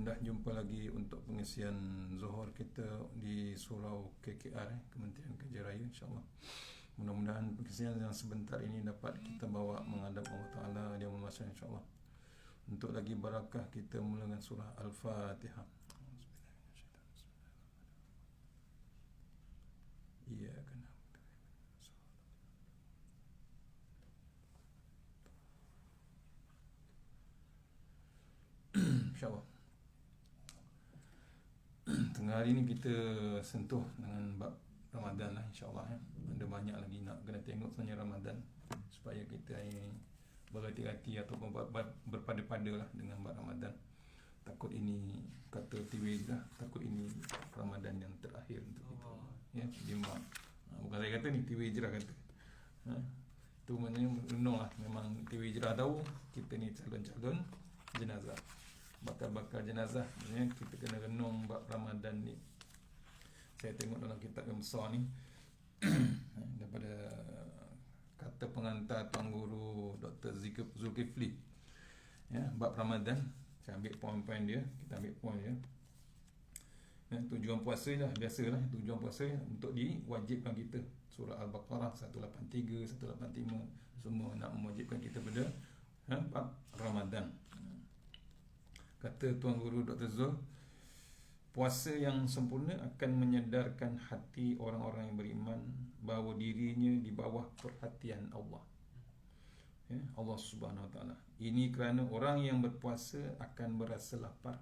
Alhamdulillah jumpa lagi untuk pengisian Zuhur kita di Surau KKR, Kementerian Kerja Raya, insyaAllah. Mudah-mudahan pengisian yang sebentar ini dapat kita bawa menghadap Allah Ta'ala Dia Masa, insyaAllah. Untuk lagi barakah kita mulakan surah Al-Fatihah. Iya kan. InsyaAllah. Tengah hari ni kita sentuh dengan bab Ramadan lah, insyaAllah ya. Ada banyak lagi nak kena tengok sebenarnya Ramadan, supaya kita berhati-hati ataupun berpada-pada lah dengan bab Ramadan. Takut ini, kata TV lah, takut ini Ramadan yang terakhir untuk kita ya, bimbang. Bukan saya kata ni, TV Hijrah kata tu maknanya renung lah. Memang TV Hijrah tahu kita ni calon-calon jenazah, bakal jenazah. Maksudnya kita kena renung bab Ramadan ni. Saya tengok dalam kitab yang besar ni daripada kata pengantar Tuan Guru Dr. Zulkifli ya, bab Ramadan. Saya ambil poin-poin dia, kita ambil poin dia ya, tujuan puasa lah, biasalah tujuan puasa untuk diwajibkan kita. Surah Al-Baqarah 183, 185 semua nak mewajibkan kita pada bab Ramadan. Kata Tuan Guru Dr. Zul, puasa yang sempurna akan menyedarkan hati orang-orang yang beriman bahawa dirinya di bawah perhatian Allah ya, Allah Subhanahu Wa Taala. Ini kerana orang yang berpuasa akan berasa lapar,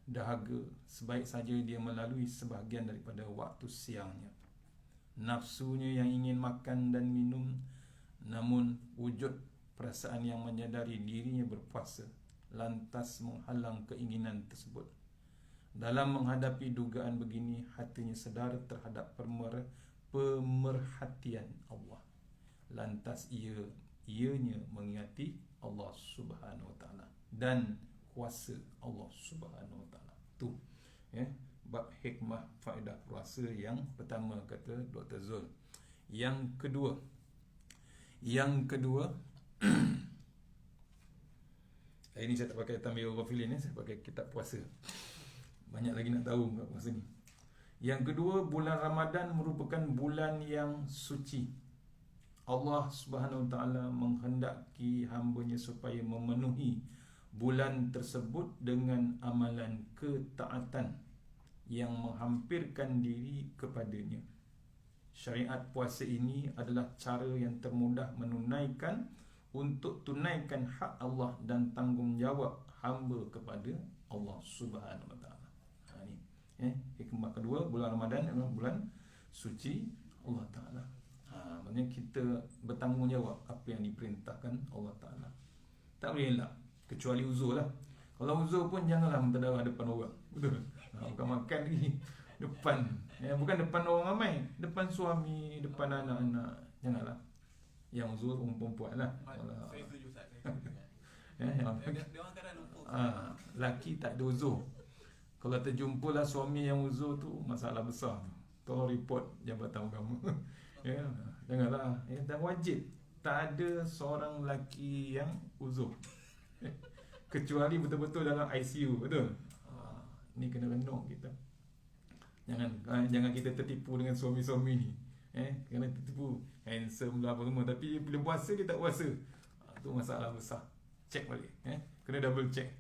dahaga, sebaik saja dia melalui sebahagian daripada waktu siangnya. Nafsunya yang ingin makan dan minum, namun wujud perasaan yang menyadari dirinya berpuasa lantas menghalang keinginan tersebut. Dalam menghadapi dugaan begini, hatinya sedar terhadap pemerhatian Allah. Lantas ianya mengingati Allah Subhanahu Wa Taala dan kuasa Allah Subhanahu Wa Taala. Tu ya, bab hikmah faedah puasa yang pertama, kata Dr. Zul. Yang kedua hari ni saya tak pakai Tambahyul Ghafilin, saya pakai kitab puasa. Banyak lagi nak tahu kat puasa ni. Yang kedua, bulan Ramadan merupakan bulan yang suci. Allah Subhanahu Wa Taala menghendaki hamba-Nya supaya memenuhi bulan tersebut dengan amalan ketaatan yang menghampirkan diri kepadanya. Syariat puasa ini adalah cara yang termudah menunaikan untuk tunaikan hak Allah dan tanggungjawab hamba kepada Allah Subhanahu Wa Taala. Ni hikmah kedua, bulan Ramadan adalah bulan suci Allah Taala. Maksudnya kita bertanggungjawab apa yang diperintahkan Allah Taala. Tak boleh elak, kecuali uzur lah. Kalau uzur pun janganlah mentadawah depan orang. Betul. Bukan makan lagi depan ya, bukan depan orang ramai, depan suami, depan anak-anak, janganlah. Yang uzur perempuan lah. Saya setuju Ustaz. Dia orang kadang lupa. Laki tak ada uzur. Kalau terjumpalah suami yang uzur tu, masalah besar. Tolong report Jabatan Agama. Ya, janganlah. Dan wajib tak ada seorang lelaki yang uzur. Kecuali betul-betul dalam ICU, betul? Ni kena renung kita. Jangan kita tertipu dengan suami-suami ni. Kena tertipu handsome lah apa semua, tapi bila puasa dia tak puasa. Tu masalah besar. Check balik. Kena double check.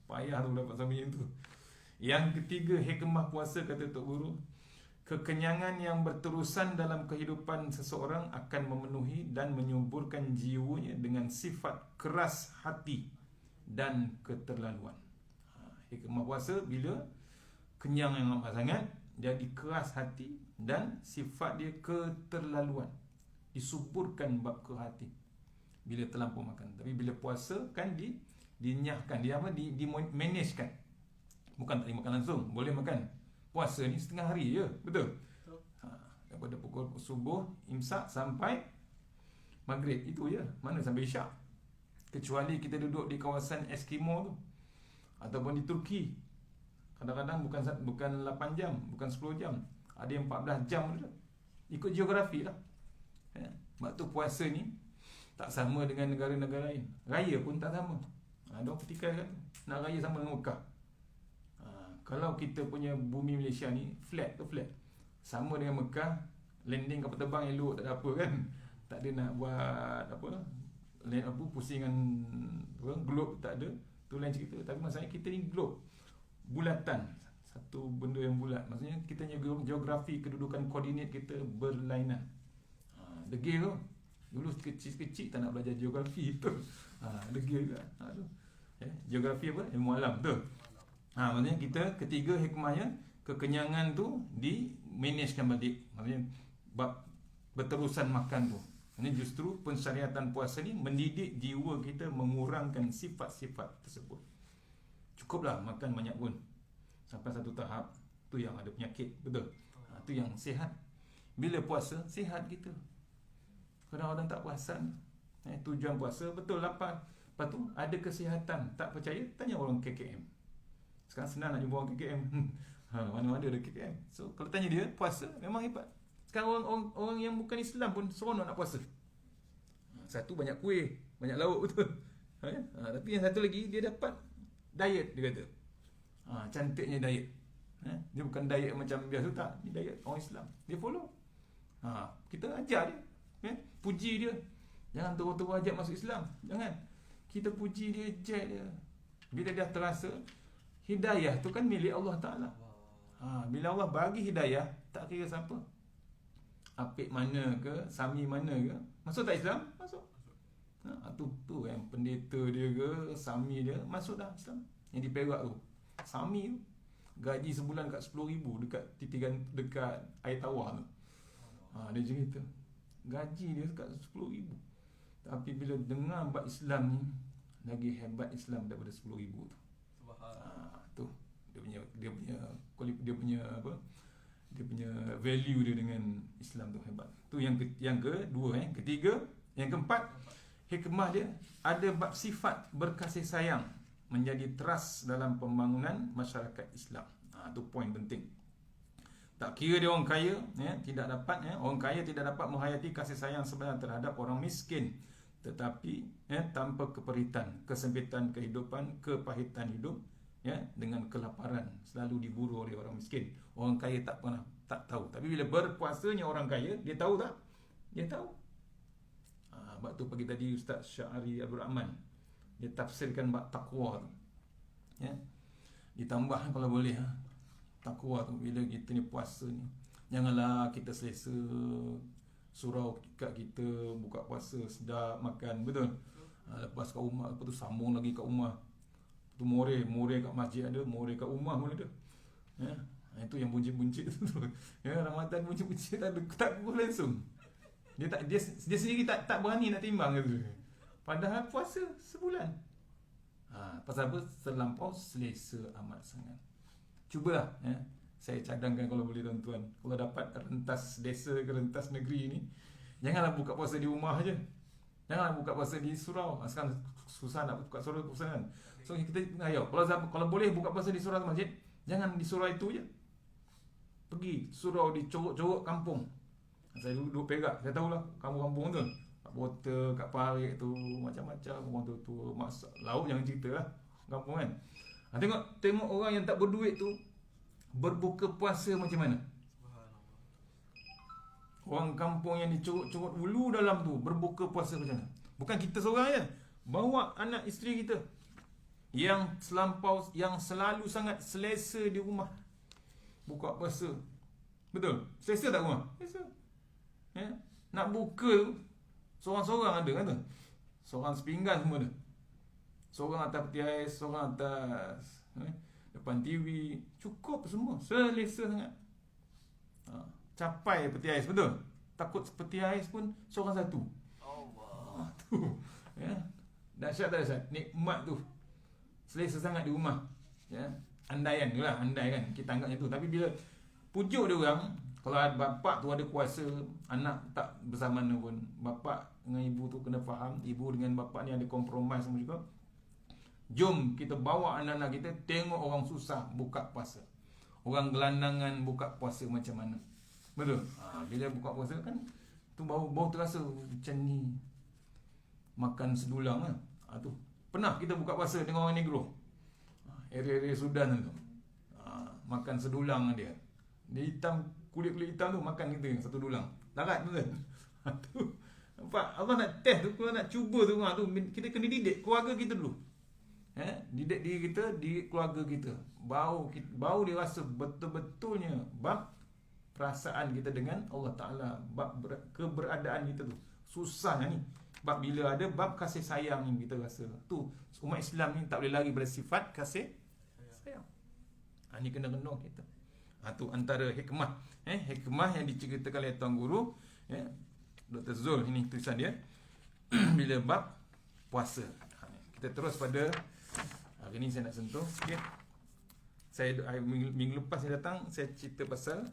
Payah tu dapat suami yang tu. Yang ketiga, hikmah puasa, kata Tok Guru, kekenyangan yang berterusan dalam kehidupan seseorang akan memenuhi dan menyuburkan jiwanya dengan sifat keras hati dan keterlaluan. Hikmah puasa bila kenyang yang amat sangat, jadi keras hati dan sifat dia keterlaluan, disuburkan bab ke hati bila terlampau makan. Tapi bila puasa kan dinyahkan, dimanagekan. Bukan tak boleh makan langsung, boleh makan. Puasa ni setengah hari je, betul? Daripada pukul subuh, imsak sampai maghrib, itu je. Mana sampai isyak. Kecuali kita duduk di kawasan Eskimo tu, ataupun di Turki, kadang-kadang bukan 8 jam, bukan 10 jam, ada yang 14 jam tu. Ikut geografi lah. Sebab tu puasa ni tak sama dengan negara-negara lain. Raya pun tak sama. Dia petikai kan nak raya sama dengan Mekah. Kalau kita punya bumi Malaysia ni flat tu flat, sama dengan Mekah, landing kapal terbang elok, tak ada apa kan, tak ada nak buat apa pusingan globe, tak ada, tu lain cerita. Tapi masalahnya kita ni globe bulatan, satu benda yang bulat, maksudnya kita punya geografi, kedudukan koordinat kita berlainan. Degil tu dulu kecil-kecil tak nak belajar geografi tu, degil juga tu. Geografi apa, ilmu alam tu. Maksudnya kita ketiga hikmahnya, kekenyangan tu di managekan balik, maksudnya bab berterusan makan tu. Ini justru pensyariatan puasa ni mendidik jiwa kita mengurangkan sifat-sifat tersebut. Cukuplah makan banyak pun, sampai satu tahap tu yang ada penyakit, betul. Tu yang sihat. Bila puasa sihat kita. Kadang-kadang tak perasan tujuan puasa, betul lapar, lepas tu ada kesihatan. Tak percaya tanya orang KKM. Sekarang senang nak jumpa orang KKM. Mana-mana ada KKM. So kalau tanya dia, puasa memang hebat. Sekarang orang yang bukan Islam pun seronok nak puasa. Satu, banyak kuih, banyak lauk, betul. Tapi yang satu lagi, dia dapat diet, dia kata. Cantiknya diet. Dia bukan diet macam biasa, tak. Ni diet orang Islam. Dia follow. Kita ajar dia, puji dia. Jangan terus-terus ajak masuk Islam. Jangan. Kita puji dia, ejek dia. Bila dah terasa hidayah tu kan milik Allah Ta'ala. Bila Allah bagi hidayah, tak kira siapa, apik mana ke, sami mana ke, masuk tak Islam? Masuk. Tu yang pendeta dia ke, sami dia, masuk dah Islam. Yang di Perak tu, sami tu, gaji sebulan kat 10,000 dekat air tawar tu. Dia cerita gaji dia kat 10,000. Tapi bila dengar bab Islam ni, lagi hebat Islam daripada 10,000 tu. Tu dia punya value dia dengan Islam tu hebat. Tu yang kedua. Ketiga, yang keempat, hikmah dia ada bab sifat berkasih sayang menjadi teras dalam pembangunan masyarakat Islam. Tu poin penting. Tak kira dia orang kaya, tidak dapat, orang kaya tidak dapat menghayati kasih sayang sebenar terhadap orang miskin, tetapi tanpa keperitan, kesempitan kehidupan, kepahitan hidup, dengan kelaparan selalu diburu oleh orang miskin. Orang kaya tak tahu. Tapi bila berpuasanya orang kaya, dia tahu tak? Dia tahu. Sebab tu pagi tadi Ustaz Syahri Abdul Rahman, dia tafsirkan bab takwa tu. Ditambah kalau boleh, takwa tu bila kita ni puasa ni, janganlah kita selesa surau kat kita buka puasa sedap makan, betul. Lepas kat rumah, lepas tu sambung lagi kat rumah. Tu more kat masjid ada, more kat rumah pun ada. Itu yang buncit-buncit tu. Ramadan buncit-buncit tak boleh langsung. Dia sendiri tak berani nak timbang gitu. Padahal puasa sebulan. Pasal apa? Terlampau selesa amat sangat. Cubalah, saya cadangkan kalau boleh tuan-tuan, kalau dapat rentas desa ke rentas negeri ni, janganlah buka puasa di rumah aje. Janganlah buka puasa di surau. Sekarang susah nak buka surau kan. So kita kalau boleh buka puasa di surau masjid, jangan di surau itu je. Pergi surau di corok-corok kampung. Saya duduk Perak, saya tahulah kampung-kampung tu. Kat Bota, kat Parit tu, macam-macam orang tu masak lauk, jangan ceritalah kampung kan. Tengok orang yang tak berduit tu berbuka puasa macam mana. Orang kampung yang dicurut-curut ulu dalam tu berbuka puasa macam mana. Bukan kita seorang je, bawa anak isteri kita yang selalu sangat selesa di rumah buka puasa. Betul? Selesa tak rumah? Selesa. Nak buka seorang-seorang ada kan tu. Seorang sepinggan semua ada. Seorang atas peti ais, seorang atas depan TV, cukup semua, selesa sangat. Capai peti ais, betul? Takut peti ais pun seorang satu. Allah. Tu. Dahsyat tak dahsyat? Nikmat tu. Selesa sangat di rumah. Andaian tu lah, andai kan kita anggapnya tu. Tapi bila pujuk dia orang, kalau bapak tu ada kuasa, anak tak bersamaan pun, bapak dengan ibu tu kena faham, ibu dengan bapak ni ada kompromi semua juga. Jom kita bawa anak-anak kita tengok orang susah buka puasa, orang gelandangan buka puasa macam mana. Betul? Bila buka puasa kan tu bau terasa macam ni, makan sedulang lah. Tu pernah kita buka puasa dengan orang Negro, area-area Sudan tu. makan sedulang dia. Dia hitam, kulit-kulit hitam tu makan kita satu dulang. Larat betul. Tu. Nampak? Allah nak test tu, kalau nak cuba tu, kita kena didik keluarga kita dulu. Didik diri kita, di keluarga kita. Bau dia rasa betul-betulnya bab perasaan kita dengan Allah Ta'ala, bab keberadaan kita tu. Susah ni. Bab bila ada bab kasih sayang yang kita rasa. Tu umat Islam ni tak boleh lari pada sifat kasih sayang. Ni kena-kena kita. Tu antara hikmah. Hikmah yang diceritakan oleh Tuan Guru, Dr. Zul, ini tulisan dia. Bila bab puasa. Kita terus pada hari ni saya nak sentuh sikit. Minggu lepas saya datang, saya cerita pasal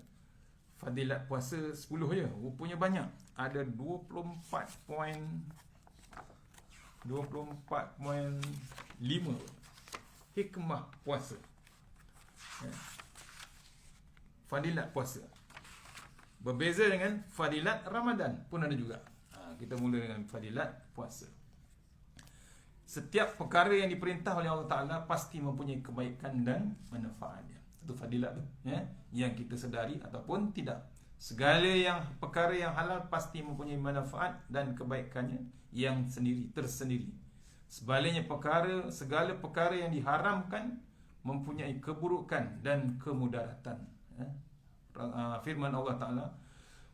fadilat puasa 10 je. Rupanya banyak. Ada 24.5 hikmah puasa. Fadilat puasa. Berbeza dengan fadilat Ramadan pun ada juga. Kita mula dengan fadilat puasa. Setiap perkara yang diperintah oleh Allah Ta'ala pasti mempunyai kebaikan dan manfaatnya. Itu fadilat tu, yang kita sedari ataupun tidak. Segala perkara yang halal pasti mempunyai manfaat dan kebaikannya yang tersendiri. Sebaliknya segala perkara yang diharamkan mempunyai keburukan dan kemudaratan. Firman Allah Ta'ala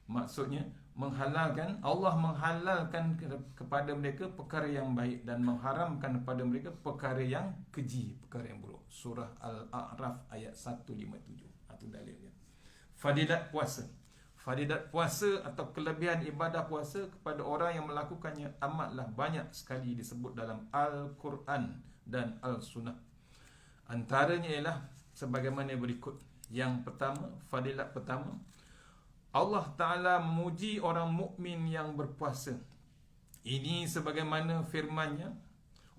maksudnya Allah menghalalkan kepada mereka perkara yang baik dan mengharamkan kepada mereka perkara yang keji, perkara yang buruk. Surah Al-A'raf ayat 157. Itu dalilnya. Fadilat puasa. Fadilat puasa atau kelebihan ibadah puasa kepada orang yang melakukannya amatlah banyak sekali disebut dalam Al-Quran dan Al-Sunnah. Antaranya ialah sebagaimana berikut. Yang pertama, fadilat pertama, Allah Ta'ala memuji orang mukmin yang berpuasa. Ini sebagaimana firman-Nya,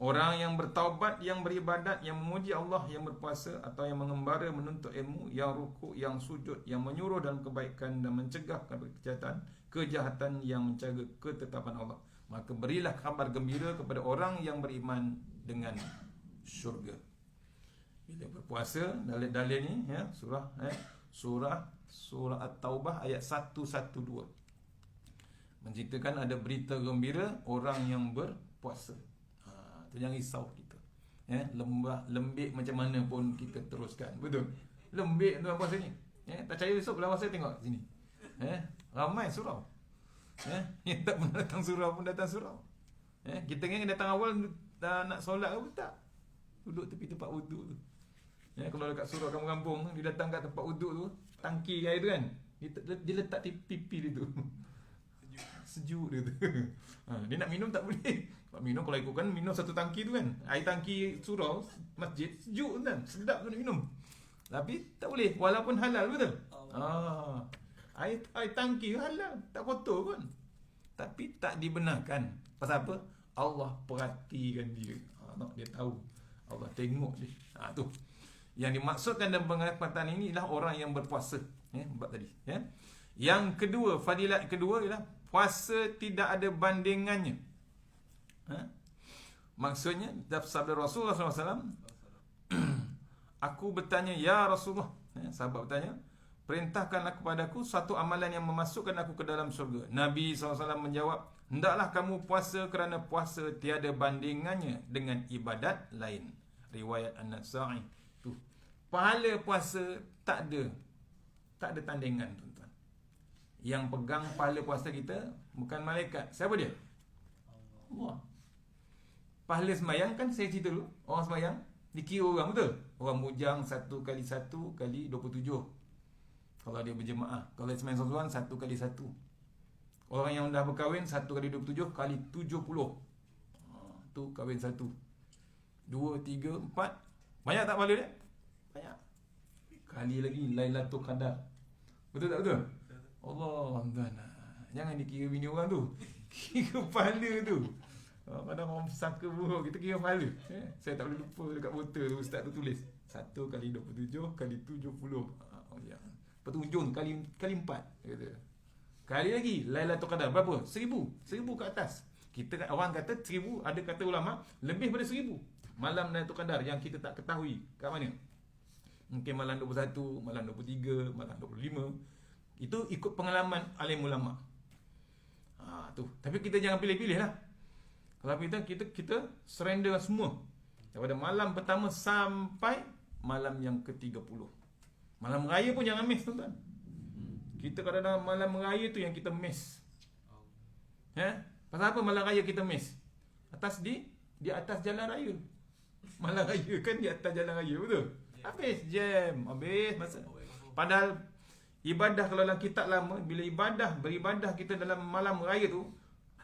orang yang bertaubat, yang beribadat, yang memuji Allah, yang berpuasa atau yang mengembara menuntut ilmu, yang rukuk, yang sujud, yang menyuruh dalam kebaikan dan mencegah kejahatan yang menjaga ketetapan Allah. Maka berilah kabar gembira kepada orang yang beriman dengan syurga. Bila berpuasa, dalil-dalil ni surah At-Taubah ayat 112 menceritakan ada berita gembira orang yang berpuasa. Tu jangan risau kita. Lembik macam mana pun kita teruskan. Betul. Lembik tuan puasa ni. Tak percaya esok belah puasa tengok sini. Ramai surau. Yang tak pernah datang surau pun datang surau. Kita kan datang awal nak solat ke tak? Duduk tepi tempat wuduk tu. Kalau dekat surau kampung-kampung, dia datang kat tempat wuduk tu, tangki air tu kan, dia letak pipi dia tu. Sejuk dia tu. Dia nak minum tak boleh. Minum kalau ikutkan minum satu tangki tu kan, air tangki surau masjid sejuk kan, sedap tu nak minum. Tapi tak boleh walaupun halal, betul? Air tangki halal, tak kotor pun. Tapi tak dibenarkan. Pasal apa? Allah perhatikan dia. Dia tahu. Allah tengok dia. Tu. Yang dimaksudkan dalam pengertian ini ialah orang yang berpuasa. Bab tadi. Yang kedua, fadilat kedua ialah puasa tidak ada bandingannya. Maksudnya, sabda Rasulullah SAW, aku bertanya, ya Rasulullah, sahabat bertanya, perintahkanlah kepadaku satu amalan yang memasukkan aku ke dalam syurga. Nabi SAW menjawab, hendaklah kamu puasa kerana puasa tiada bandingannya dengan ibadat lain. Riwayat An-Nasa'i. Tu. Pahala puasa tak ada tandingan, tuan-tuan. Yang pegang pahala puasa kita bukan malaikat. Siapa dia? Allah. Pahala sembahyang kan saya cerita dulu. Orang sembahyang dikira orang, betul? Orang bujang 1 kali 1 kali 27. Kalau dia berjemaah. Kalau dia sembahyang seorang 1 kali 1. Orang yang dah berkahwin 1 kali 27 kali 70. Tu kahwin 1. 2, 3, 4. Banyak tak pahala dia? Banyak. Kali lagi Lailatul Qadar. Betul tak betul? Allah, tuan. Jangan dikira bini orang tu. Kira pahala tu. Kadang orang sangka buruk, kita kira pahala. Saya tak boleh lupa dekat botol tu ustaz tu tulis 1 kali 27 kali 70. Ya. Lepas tu ujung kali 4 kata. Kali lagi Lailatul Qadar berapa? 1000 ke atas. Kita orang kata 1000, ada kata ulama lebih pada 1000. Malam Lailatul Qadar yang kita tak ketahui kat mana. Mungkin malam 21, malam 23, malam 25. Itu ikut pengalaman alim ulama. Tu. Tapi kita jangan pilih-pilih lah. Kalau kita surrender semua. Daripada malam pertama sampai malam yang ke-30. Malam raya pun jangan miss, tuan-tuan. Kita kadang-kadang malam raya tu yang kita miss. Pasal apa malam raya kita miss? Di atas jalan raya. Malam raya kan di atas jalan raya, betul? Habis jam, habis masa. Padahal ibadah kalau dalam kitab lama, bila beribadah kita dalam malam raya tu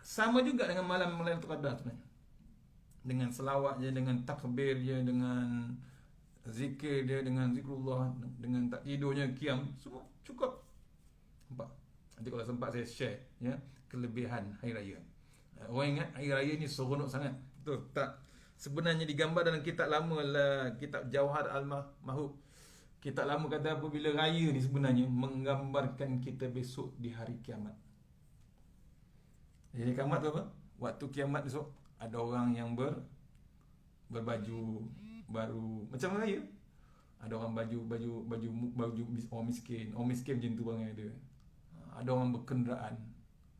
sama juga dengan malam Lailatul Qadar sebenarnya. Dengan selawat dia, dengan takbir dia, dengan zikir dia, dengan zikrullah, dengan tak tidurnya, qiyam, semua cukup. Nampak? Nanti kalau sempat saya share kelebihan hari raya. Orang ingat hari raya ni seronok sangat. Betul tak? Sebenarnya digambar dalam kitab lama lah, kitab Jauhar Al-Mahub. Kitab lama kata apa, bila raya ni sebenarnya menggambarkan kita besok di hari kiamat. Jadi kiamat tu apa? Waktu kiamat besok ada orang yang berbaju baru macam raya. Ada orang baju orang miskin macam tu orang ada. Ada orang berkenderaan.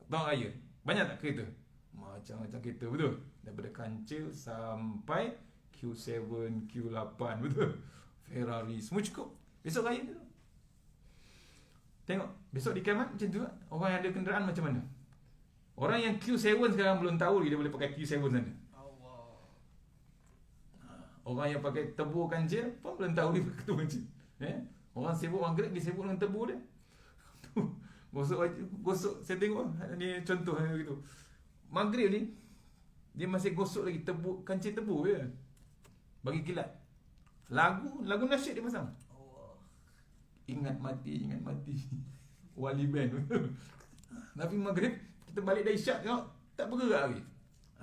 Tahu raya. Banyak tak kereta? Macam-macam kereta, betul? Daripada kancil sampai Q7, Q8, betul? Ferrari, semua cukup. Besok raya tu. Tengok, besok di kiamat macam tu. Orang yang ada kenderaan macam mana? Orang yang Q7 sekarang belum tahu dia boleh pakai Q7 sana. Orang yang pakai tebu kancil pun belum tahu dia pakai tebu kancil. Orang sibuk maghrib, dia sibuk dengan tebu dia. Gosok, saya tengok ni contoh gitu. Maghrib ni dia masih gosok lagi tebu, kancil tebu je. Bagi kilat. Lagu nasyid dia pasang. Ingat mati. Wali band. Tapi maghrib kita balik dari isyak tengok tak bergerak lagi.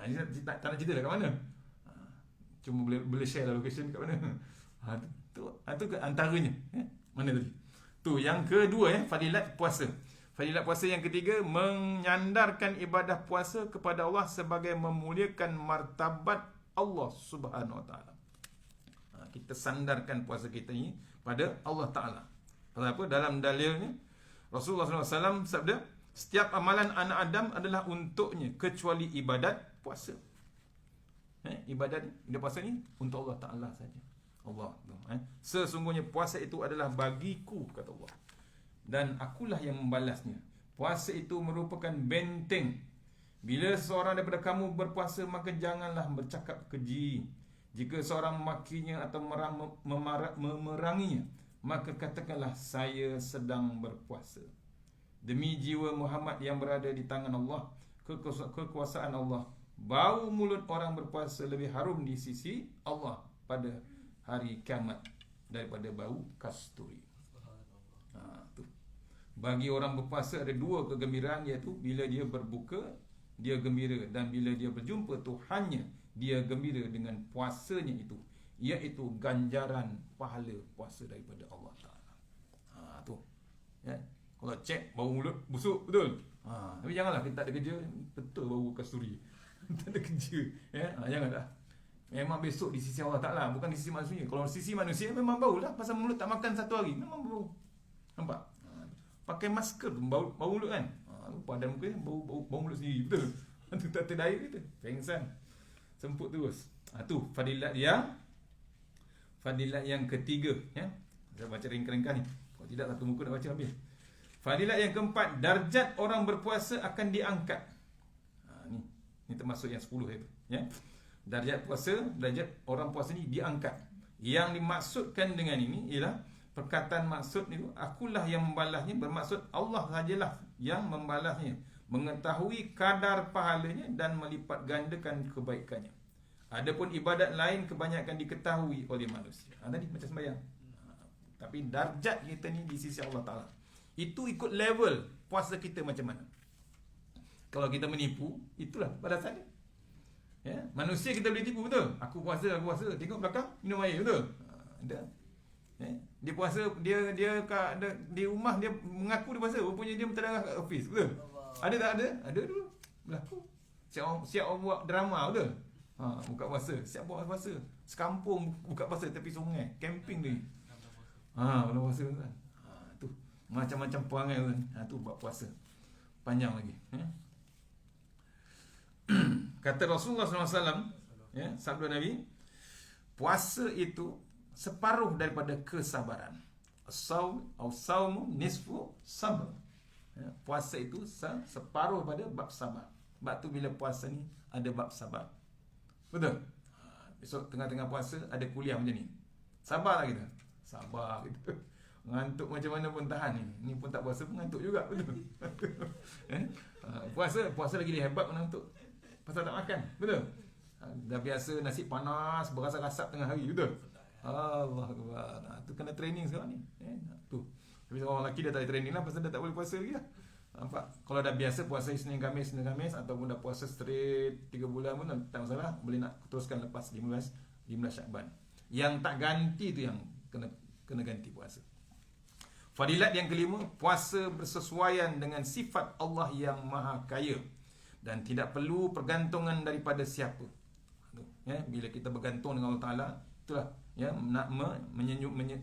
Ni tak nak cerita dah kat mana. Cuma boleh share lah location kat mana. Tu antaranya. Mana tadi? Tu yang kedua fadilat puasa. Fadilat puasa yang ketiga, menyandarkan ibadah puasa kepada Allah sebagai memuliakan martabat Allah Subhanahu Wa Taala. Kita sandarkan puasa kita ni pada Allah Taala. Pasal apa? Dalam dalilnya Rasulullah SAW sabda, setiap amalan anak Adam adalah untuknya kecuali ibadat puasa. Ibadat puasa ni untuk Allah Taala saja. Allah. Sesungguhnya puasa itu adalah bagiku, kata Allah, dan akulah yang membalasnya. Puasa itu merupakan benteng. Bila seorang daripada kamu berpuasa, maka janganlah bercakap keji. Jika seorang memakinya atau memeranginya, maka katakanlah saya sedang berpuasa. Demi jiwa Muhammad yang berada di tangan Allah, kekuasaan Allah, bau mulut orang berpuasa lebih harum di sisi Allah pada hari kiamat daripada bau kasturi. Tu. Bagi orang berpuasa ada dua kegembiraan, iaitu bila dia berbuka dia gembira, dan bila dia berjumpa Tuhannya dia gembira dengan puasanya itu, iaitu ganjaran pahala puasa daripada Allah Taala. Tu. Kalau cek bau mulut busuk, betul? Tapi janganlah kita tak ada kerja, betul bau kasturi. Tak ada kerja. Janganlah. Memang besok di sisi Allah Ta'ala, bukan di sisi manusia. Kalau sisi manusia memang bau lah, pasal mulut tak makan satu hari, memang bau. Nampak? Pakai masker bau mulut kan. Padan muka bau mulut sendiri, betul? Itu tak terdaya kita, pengsan, semput terus. Tu fadilat yang ketiga. Saya baca ringkas-ringkas ni, kalau tidak satu muka nak baca habis. Fadilat yang keempat, darjat orang berpuasa akan diangkat. Ni termasuk yang 10 itu. Darjat orang puasa ni diangkat. Yang dimaksudkan dengan ini ialah perkataan maksud itu, akulah yang membalasnya, bermaksud Allah sajalah yang membalasnya, mengetahui kadar pahalanya dan melipat gandakan kebaikannya. Adapun ibadat lain kebanyakan diketahui oleh manusia. Tadi macam sembahyang. Tapi darjat kita ni di sisi Allah Ta'ala. Itu ikut level puasa kita macam mana. Kalau kita menipu, itulah balasannya. Manusia kita boleh tipu, betul? Aku puasa. Tengok belakang, minum air, betul? Dia puasa, dia di rumah dia mengaku dia puasa, rupanya dia bertadarah kat office, betul? Ada tak ada? Ada dulu. Berlaku. Siap orang buat drama, betul? Buka puasa, siap buat puasa. Sekampung buka puasa tepi sungai, camping ni. Bulan puasa tuan. Tu macam-macam perangai tuan. Tu buat puasa. Panjang lagi. Kata Rasulullah SAW, sabda Nabi, puasa itu separuh daripada kesabaran. As-saumu nisfu sabr. Puasa itu separuh pada bab sabar. Bab tu bila puasa ni ada bab sabar. Betul? Besok tengah-tengah puasa ada kuliah macam ni. Sabarlah kita. Sabar kita. Ngantuk macam mana pun tahan ni. Ni pun tak puasa pun ngantuk juga. Betul? Puasa lagi dia hebat pun ngantuk. Pasal tak makan. Betul? Dah biasa nasi panas berasap-asap tengah hari. Betul? Allah Akbar. Tu kena training sekarang ni. Tu. Tapi orang lelaki dah tak ada training lah pasal dah tak boleh puasa lagi lah. Nampak? Kalau dah biasa puasa Isnin Khamis ataupun dah puasa straight 3 bulan pun tak masalah. Boleh nak teruskan lepas 15 Syakban. Yang tak ganti tu yang kena ganti puasa. Fadilat yang kelima, puasa bersesuaian dengan sifat Allah yang Maha Kaya dan tidak perlu pergantungan daripada siapa. Bila kita bergantung dengan Allah Taala, itulah nak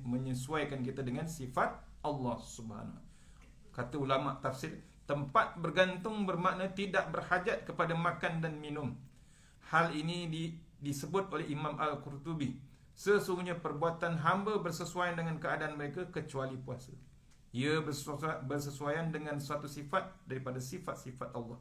menyesuaikan kita dengan sifat Allah Subhanahu. Kata ulama tafsir, tempat bergantung bermakna tidak berhajat kepada makan dan minum. Hal ini disebut oleh Imam Al-Qurtubi. Sesungguhnya perbuatan hamba bersesuaian dengan keadaan mereka kecuali puasa. Ia bersesuaian dengan suatu sifat daripada sifat-sifat Allah.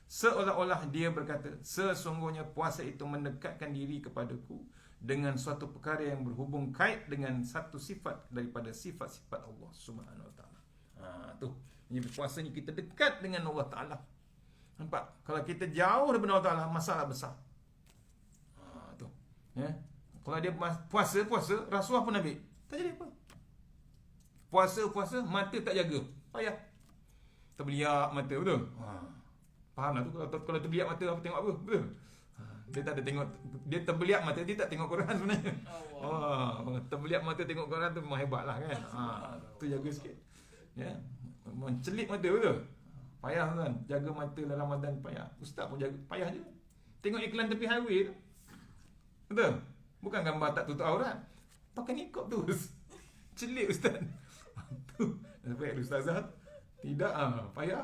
Seolah-olah dia berkata, sesungguhnya puasa itu mendekatkan diri kepadaku dengan suatu perkara yang berhubung kait dengan satu sifat daripada sifat-sifat Allah Subhanahu Wa Taala. Tu. Ini puasa ni kita dekat dengan Allah Taala. Nampak? Kalau kita jauh daripada Allah Taala, masalah besar. Tu. Kalau dia puasa, rasuah pun ambil. Tak jadi apa. Puasa, mata tak jaga. Payah. Terbeliak mata, betul? Faham lah tu. Kalau terbeliak mata, apa tengok apa? Betul? Dia tak ada tengok. Dia terbeliak mata, dia tak tengok Quran sebenarnya. Terbeliak mata tengok Quran tu memang hebat lah kan. Tu jaga sikit. Mencelik mata, betul? Payah kan. Jaga mata dalam Ramadan payah. Ustaz pun jaga, payah je. Tengok iklan tepi highway tu. Betul? Bukan gambar tak tutup aurat. Pakai nikab tu. Celik ustaz. Tu. Sampai ustazah. Tidak payah.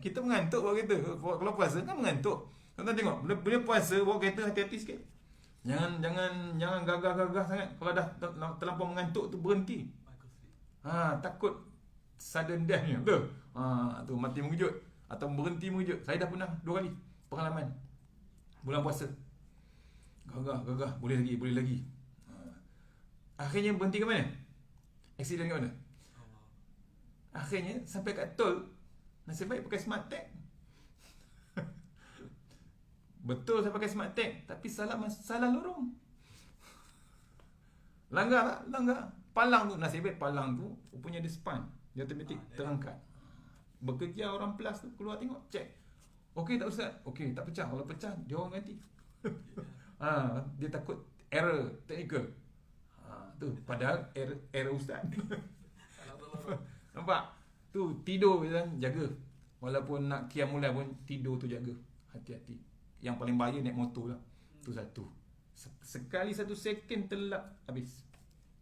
Kita mengantuk bawa kereta. Kalau puasa kan mengantuk. Tuan tengok, bila puasa bawa kereta hati-hati sikit. Jangan gagah-gagah sangat. Kalau dah terlampau mengantuk tu berhenti. Takut sudden death ni. Betul? Tu mati mengejut atau berhenti mengejut. Saya dah pernah 2 kali pengalaman. Bulan puasa. Gagah, boleh lagi. Akhirnya berhenti ke mana? Aksiden ke mana? Akhirnya sampai kat tol, nasib baik pakai smart tag. Betul saya pakai smart tag, tapi salah lorong. Langgar. Palang tu, nasib baik palang tu punya dia span, dia automatik terangkat. Bekerja orang plus tu keluar tengok, check. Okey tak ustaz? Okey, tak pecah. Kalau pecah, dia orang ganti. Dia takut error teknikal. Tu padahal error ustaz. Nampak? Tu tidur kan jaga. Walaupun nak qiyamul pun tidur tu jaga. Hati-hati. Yang paling bahaya naik motor lah. Tu satu. Sekali 1 second terlelap habis.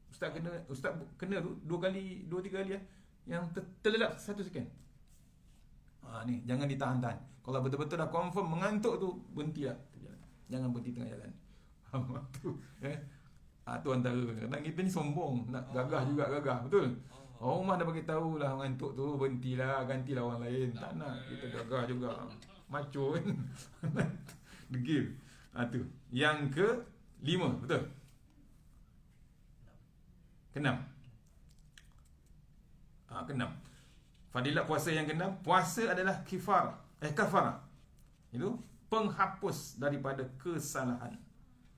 Ustaz kena tu 2-3 kali lah. Yang terlelap 1 second. Ni jangan ditahan-tahan. Kalau betul-betul dah confirm mengantuk tu, berhentilah. Jangan berhenti tengah jalan. Tu tu antara. Kadang kita ni sombong, nak gagah juga gagah, betul? Orang rumah dah bagi tahu lah mengantuk tu, berhentilah, gantilah orang lain. Tak nak kita gagah juga. Macho kan. Degil. Tu. Yang ke-5, betul? ke-6. Ke-6. Fadilat puasa yang ke-6, puasa adalah kafarah. Itu penghapus daripada kesalahan.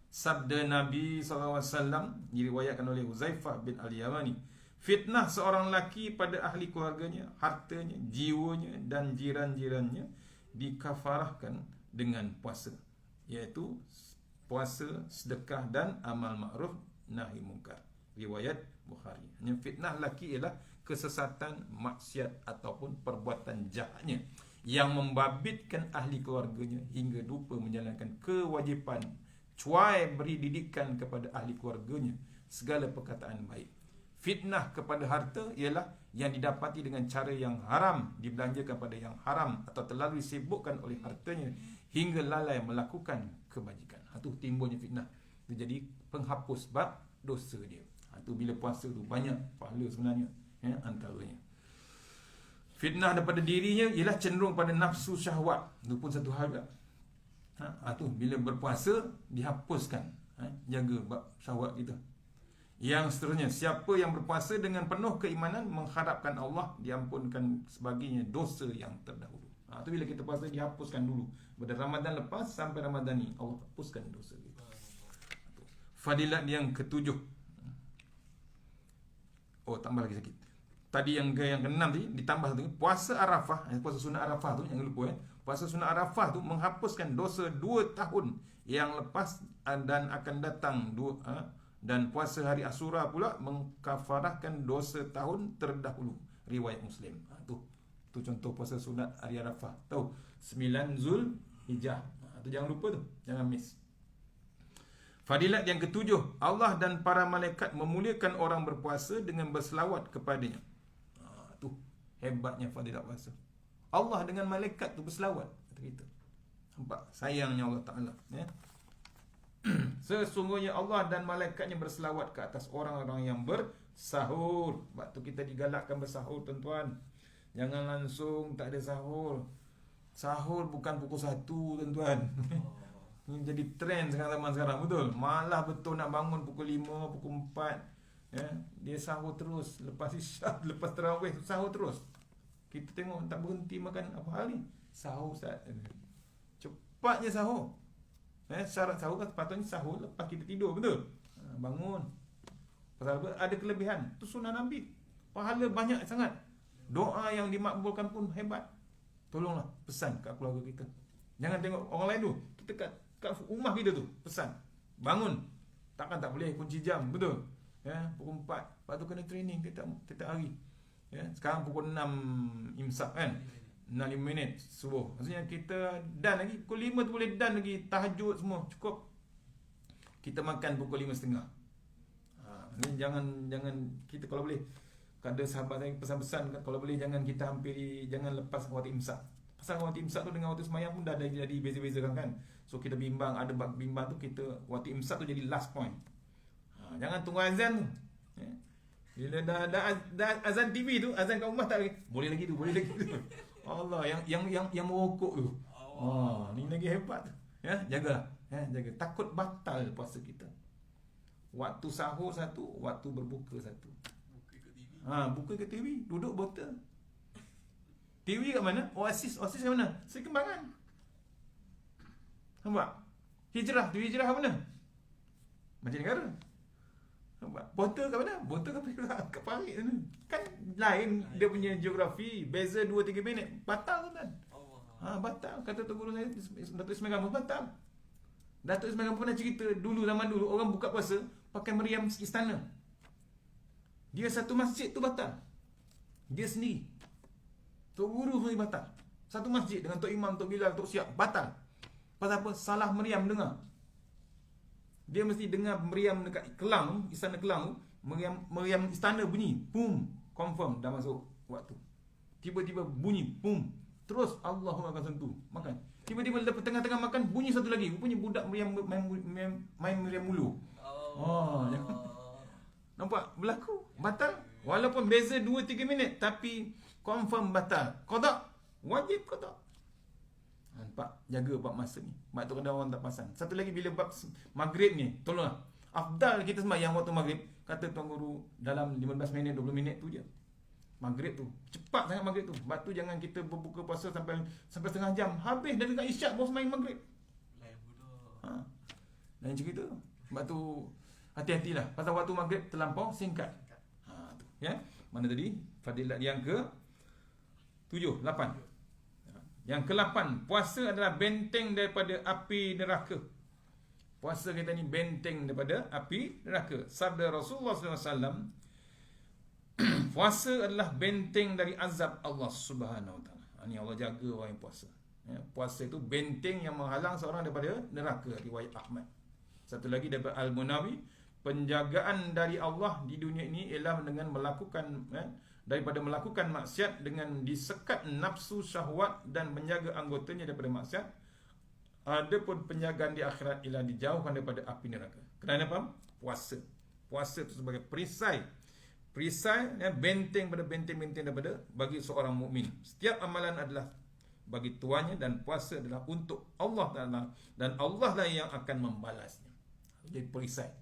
Sabda Nabi SAW diriwayatkan oleh Huzaifah bin Al-Yamani, fitnah seorang lelaki pada ahli keluarganya, hartanya, jiwanya dan jiran-jirannya dikafarahkan dengan puasa, iaitu puasa, sedekah dan amal ma'ruf nahi mungkar. Riwayat Bukhari. Yang fitnah lelaki ialah kesesatan, maksiat ataupun perbuatan jahatnya yang membabitkan ahli keluarganya hingga lupa menjalankan kewajipan cuai beri didikan kepada ahli keluarganya segala perkataan baik. Fitnah kepada harta ialah yang didapati dengan cara yang haram, dibelanjakan pada yang haram atau terlalu disibukkan oleh hartanya hingga lalai melakukan kebajikan. Itu timbulnya fitnah. Itu jadi penghapus bab dosa dia. Itu bila puasa tu banyak pahala sebenarnya, antaranya. Fitnah daripada dirinya ialah cenderung pada nafsu syahwat. Itu pun satu hal juga. Tu bila berpuasa dihapuskan, jaga bab syahwat kita. Yang seterusnya, siapa yang berpuasa dengan penuh keimanan mengharapkan Allah diampunkan sebagainya dosa yang terdahulu. Tu bila kita puasa dihapuskan dulu. Pada Ramadan lepas sampai Ramadan ni Allah hapuskan dosa kita. Fadilat yang ketujuh. Tambah lagi sikit. Tadi yang ke-6 tadi ditambah satu lagi, puasa Arafah, puasa sunat Arafah tu jangan lupa Puasa sunat Arafah tu menghapuskan dosa 2 tahun yang lepas dan akan datang dan puasa hari Asyura pula mengkafarahkan dosa tahun terdahulu. Riwayat Muslim. Tu contoh puasa sunat hari Arafah. Tahu 9 Zulhijjah. Tu jangan lupa tu, jangan miss. Fadilat yang ketujuh, Allah dan para malaikat memuliakan orang berpuasa dengan berselawat kepadanya. Tu hebatnya fadilat puasa. Allah dengan malaikat tu berselawat kata kita. Nampak sayangnya Allah Taala, Sesungguhnya Allah dan malaikatnya berselawat ke atas orang-orang yang bersahur. Sebab tu kita digalakkan bersahur, tuan-tuan. Jangan langsung tak ada sahur. Sahur bukan pukul 1, tuan-tuan. Ini jadi trend zaman sekarang, betul. Malah betul nak bangun pukul 5, pukul 4. Dia sahur terus. Lepas isyak, lepas tarawih sahur terus. Kita tengok tak berhenti makan apa hal ni. Sahur Ustaz. Cepatnya sahur. Syarat sahur kan sepatutnya sahur lepas kita tidur, betul? Bangun. Pasal apa? Ada kelebihan. Tu sunnah Nabi. Pahala banyak sangat. Doa yang dimakbulkan pun hebat. Tolonglah pesan kat keluarga kita. Jangan tengok orang lain tu. Kita kat rumah kita tu pesan. Bangun. Takkan tak boleh kunci jam, betul? Pukul 4. Lepas tu kena training tiap hari. Sekarang pukul 6 imsak kan. 65 minit subuh. Maksudnya kita dan lagi pukul 5 tu boleh dan lagi tahajud semua cukup. Kita makan pukul 5.30. Ni jangan kita kalau boleh, ada sahabat saya pesan-pesan kalau boleh jangan kita hampiri, jangan lepas waktu imsak. Pasal waktu imsak tu dengan waktu sembahyang pun dah jadi beza-beza kan. So kita bimbang, ada bab bimbang tu kita waktu imsak tu jadi last point. Jangan tunggu azan tu. Bila dah azan TV tu, azan kat rumah tak lagi. Boleh lagi tu. Allah yang merokok tu. Ni lagi hebat tu. Jagalah. Jaga. Takut batal puasa kita. Waktu sahur satu, waktu berbuka satu. Buka ke TV, duduk botol. TV kat mana? Oasis kat mana? Sekembangan. Nampak? Hijrah kat mana? Macam negara. Nampak? Botol kat mana? Botol kat Parit sana. Kan lain dia punya geografi. Beza 2-3 minit. Batal kan? Batal. Kata tu guru saya, Datuk Ismail Gambus, batal. Datuk Ismail Gambus pernah cerita zaman dulu orang buka puasa pakai meriam istana. Dia satu masjid tu batal. Dia sendiri. Tok guru sendiri batal. Satu masjid dengan Tok Imam, Tok Bilal, Tok Siap batal. Pasal apa? Salah meriam dengar. Dia mesti dengar meriam dekat Kelang, istana Kelang tu, meriam istana bunyi, boom, confirm dah masuk waktu. Tiba-tiba bunyi, boom. Terus Allahumma akan sentuh, makan. Tiba-tiba lepas tengah-tengah makan bunyi satu lagi, rupanya budak meriam main meriam mulu. Nampak? Berlaku. Batal. Walaupun beza 2-3 minit tapi confirm batal. Qada. Wajib qada. Nampak? Jaga bab masa ni. Sebab tu kadang orang tak pasang. Satu lagi bila bab maghrib ni, tolonglah. Afdal kita sembahyang waktu maghrib, kata tuan guru, dalam 15 minit, 20 minit tu je. Maghrib tu. Cepat sangat maghrib tu. Sebab tu jangan kita berbuka puasa sampai setengah jam. Habis dari dekat isyak baru sembahyang maghrib. Lain cerita. Sebab tu hati-hatilah. Pasal waktu maghrib terlampau singkat. Mana tadi? Fadilat yang ke 7, 8. Yang ke-8, puasa adalah benteng daripada api neraka. Puasa kita ni benteng daripada api neraka. Sabda Rasulullah SAW, puasa adalah benteng dari azab Allah Subhanahu Wa Taala. Ini Allah jaga orang yang puasa. Puasa itu benteng yang menghalang seorang daripada neraka. Riwayat Ahmad. Satu lagi daripada Al-Munawi, penjagaan dari Allah di dunia ini ialah dengan melakukan daripada melakukan maksiat dengan disekat nafsu syahwat dan menjaga anggotanya daripada maksiat. Adapun penjagaan di akhirat ialah dijauhkan daripada api neraka. Kerana apa? Puasa. Puasa itu sebagai perisai, benteng pada benteng-benteng daripada bagi seorang mukmin. Setiap amalan adalah bagi tuannya dan puasa adalah untuk Allah Taala dan Allah lah yang akan membalasnya. Jadi perisai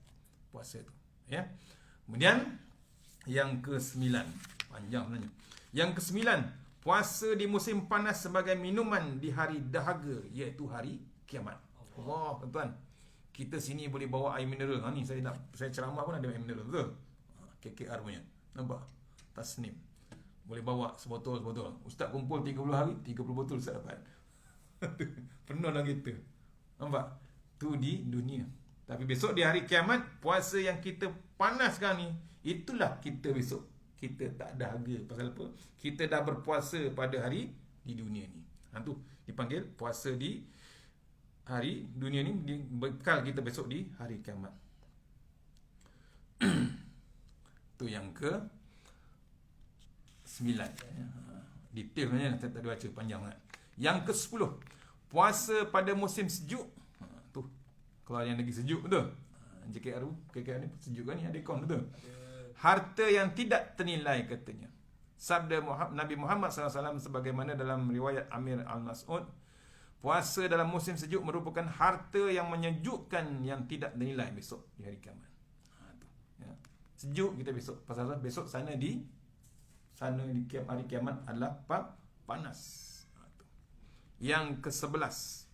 puasa itu, ya. Kemudian yang ke-9, panjang sebenarnya. Yang ke-9, puasa di musim panas sebagai minuman di hari dahaga, iaitu hari kiamat. Allah, tuan-tuan. Kita sini boleh bawa air mineral. Ni saya ceramah pun ada air mineral, betul? KKR punya. Nampak? Tasnim. Boleh bawa sebotol-sebotol. Ustaz kumpul 30 hari, 30 botol Ustaz dapat. Penuh lah kita. Nampak? Tu di dunia. Tapi besok di hari kiamat, puasa yang kita panas sekarang ni, itulah kita besok. Kita tak ada harga. Pasal apa? Kita dah berpuasa pada hari di dunia ni. Tu dipanggil puasa di hari dunia ni, bekal kita besok di hari kiamat. Tu yang ke 9. Detailnya saya tak ada baca, panjang sangat. Yang ke-10, puasa pada musim sejuk. Tu kalau yang lagi sejuk, betul? KKR ni sejuk kan ni, ada aircon, betul? Harta yang tidak ternilai, katanya. Sabda Nabi Muhammad SAW sebagaimana dalam riwayat Amir Al-Mas'ud, puasa dalam musim sejuk merupakan harta yang menyejukkan yang tidak ternilai besok di hari kiamat. Sejuk kita besok. Pasal besok sana di hari kiamat adalah panas. Yang ke-11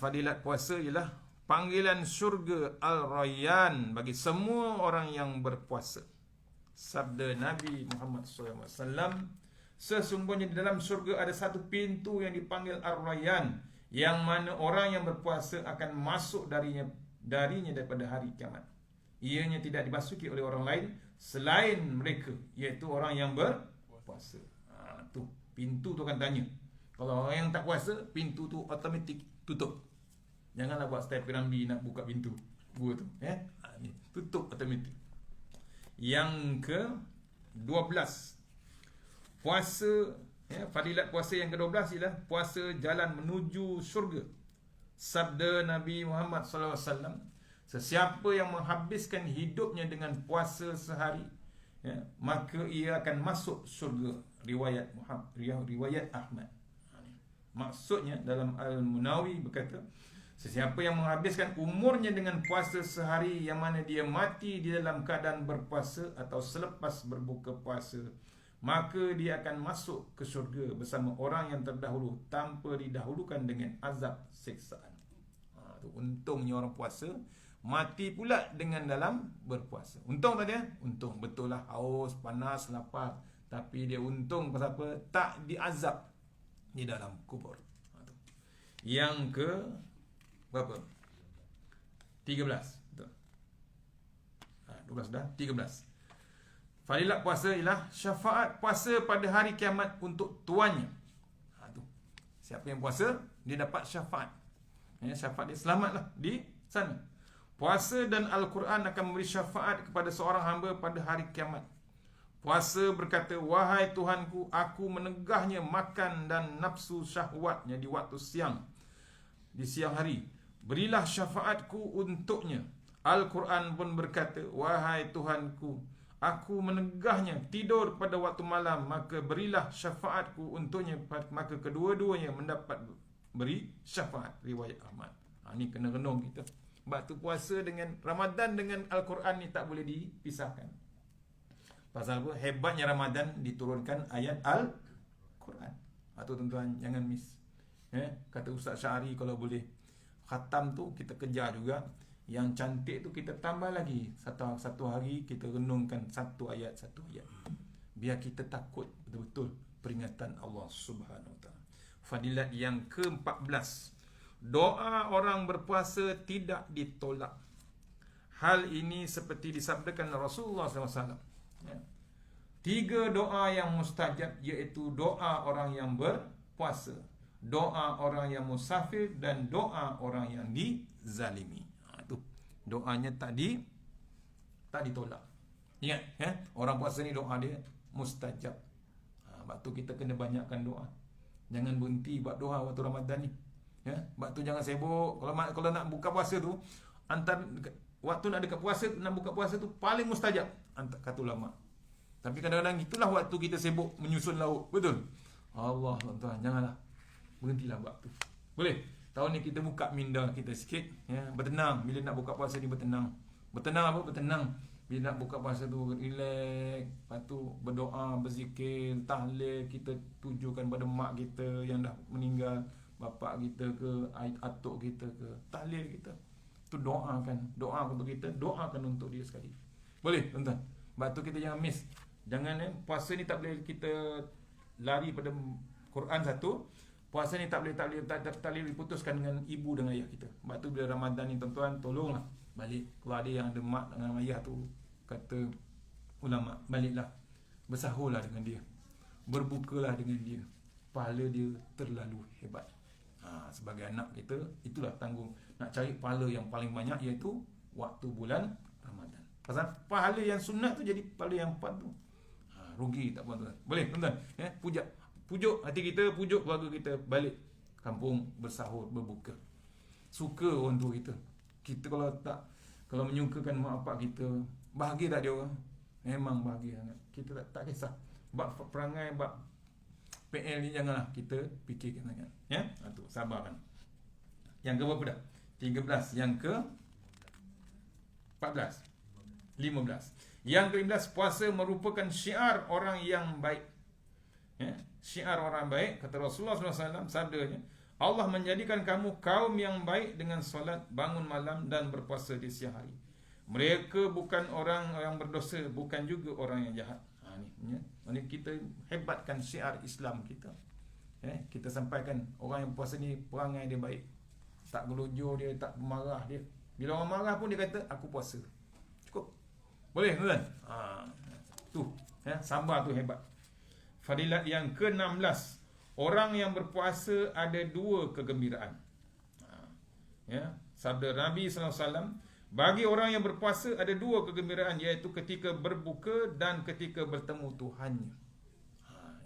fadilat puasa ialah panggilan syurga Al-Rayyan bagi semua orang yang berpuasa. Sabda Nabi Muhammad SAW, sesungguhnya di dalam syurga ada satu pintu yang dipanggil Ar-Rayyan, yang mana orang yang berpuasa akan masuk darinya daripada hari kiamat. Ianya tidak dimasuki oleh orang lain selain mereka, iaitu orang yang berpuasa. Tu pintu tu akan tanya. Kalau orang yang tak puasa, pintu tu automatik tutup. Janganlah buat style piramidi nak buka pintu gua tu, ni tutup automatik. Yang ke-12, puasa, fadilat puasa yang ke-12 ialah puasa jalan menuju syurga. Sabda Nabi Muhammad SAW, sesiapa yang menghabiskan hidupnya dengan puasa sehari, maka ia akan masuk syurga. Riwayat Ahmad. Maksudnya dalam Al-Munawi berkata, sesiapa yang menghabiskan umurnya dengan puasa sehari, yang mana dia mati di dalam keadaan berpuasa atau selepas berbuka puasa, maka dia akan masuk ke syurga bersama orang yang terdahulu tanpa didahulukan dengan azab siksaan. Untungnya orang puasa mati pula dengan dalam berpuasa. Untung tak dia? Untung. Betul lah, haus, panas, lapar. Tapi dia untung pasal apa? Tak diazab di dalam kubur. Yang ke berapa? 13. Betul. 12 dah, 13. Fadilat puasa ialah syafaat puasa pada hari kiamat untuk tuannya. Siapa yang puasa, dia dapat syafaat. Syafaat dia selamatlah di sana. Puasa dan Al-Quran akan memberi syafaat kepada seorang hamba pada hari kiamat. Puasa berkata, wahai Tuhanku, aku menegahnya makan dan nafsu syahwatnya di waktu siang, di siang hari. Berilah syafaatku untuknya. Al-Quran pun berkata, wahai Tuhanku, aku menegahnya tidur pada waktu malam, maka berilah syafaatku untuknya. Maka kedua-duanya mendapat beri syafaat. Riwayat Ahmad. Ni kena renung kita. Sebab tu puasa dengan Ramadan dengan Al-Quran ni tak boleh dipisahkan. Pasal apa? Hebatnya Ramadan diturunkan ayat Al-Quran. Atau tuan-tuan jangan miss. Kata Ustaz Syari, kalau boleh khatam tu kita kejar juga. Yang cantik tu kita tambah lagi. Satu hari kita renungkan satu ayat. Biar kita takut betul-betul peringatan Allah Subhanahu Wa Taala. Fadilat yang ke-14, doa orang berpuasa tidak ditolak. Hal ini seperti disabdakan Rasulullah SAW. 3 doa yang mustajab, iaitu doa orang yang berpuasa, doa orang yang musafir, dan doa orang yang dizalimi. Itu Doanya tak ditolak. Ingat, orang puasa ni doa dia mustajab. Sebab tu kita kena banyakkan doa. Jangan berhenti buat doa waktu Ramadan ni. Sebab tu jangan sibuk. Kalau nak buka puasa tu, waktu nak dekat puasa, nak buka puasa tu paling mustajab, kata ulama. Tapi kadang-kadang itulah waktu kita sibuk menyusun lauk. Betul? Allah tuan-tuan, janganlah. Berhentilah buat tu. Boleh? Tahun ni kita buka minda kita sikit, bertenang. Bila nak buka puasa ni bertenang. Bertenang apa? Bertenang. Bila nak buka puasa tu relax, lepas tu berdoa, berzikir, tahlil, kita tujukan pada mak kita yang dah meninggal, bapak kita ke, atuk kita ke, tahlil kita. Tu doakan untuk kita, doakan untuk dia sekali. Boleh tuan-tuan? Sebab tu kita jangan miss. Jangan puasa ni tak boleh kita lari pada Quran satu. Puasa ni tak boleh diputuskan dengan ibu dan ayah kita. Sebab tu bila Ramadan ni tuan-tuan, tolonglah balik. Kalau ada yang ada mak dengan ayah tu, kata ulama, baliklah, bersahurlah dengan dia, berbukalah dengan dia. Pahala dia terlalu hebat. Sebagai anak kita, itulah tanggung. Nak cari pahala yang paling banyak, iaitu waktu bulan Ramadan. Pasal pahala yang sunat tu jadi pahala yang empat tu. Rugi tak tuan-tuan? Boleh tuan-tuan? Pujuk hati kita, pujuk keluarga kita, balik kampung, bersahur, berbuka. Suka orang tua kita. Kita kalau menyukakan mak bapak kita, bahagia tak dia orang? Memang bahagia sangat. Kita tak kisah. Bab perangai, bab PL ni janganlah kita fikirkan sangat. Tu sabarkan. Yang ke berapa dah? 13. Yang ke 14, 15. Yang ke-15, puasa merupakan syiar orang yang baik. Syiar orang baik, kata Rasulullah SAW, sabdanya, Allah menjadikan kamu kaum yang baik dengan solat, bangun malam dan berpuasa di siang hari. Mereka bukan orang yang berdosa, bukan juga orang yang jahat. Ini kita hebatkan syiar Islam kita. Kita sampaikan orang yang puasa ni perangai dia baik, tak gelojor dia, tak marah dia. Bila orang marah pun dia kata aku puasa. Cukup. Boleh kan? Tu, sabar tu hebat. Fadilat yang ke-16, orang yang berpuasa ada dua kegembiraan. Sabda Nabi SAW, bagi orang yang berpuasa ada dua kegembiraan, iaitu ketika berbuka dan ketika bertemu Tuhannya.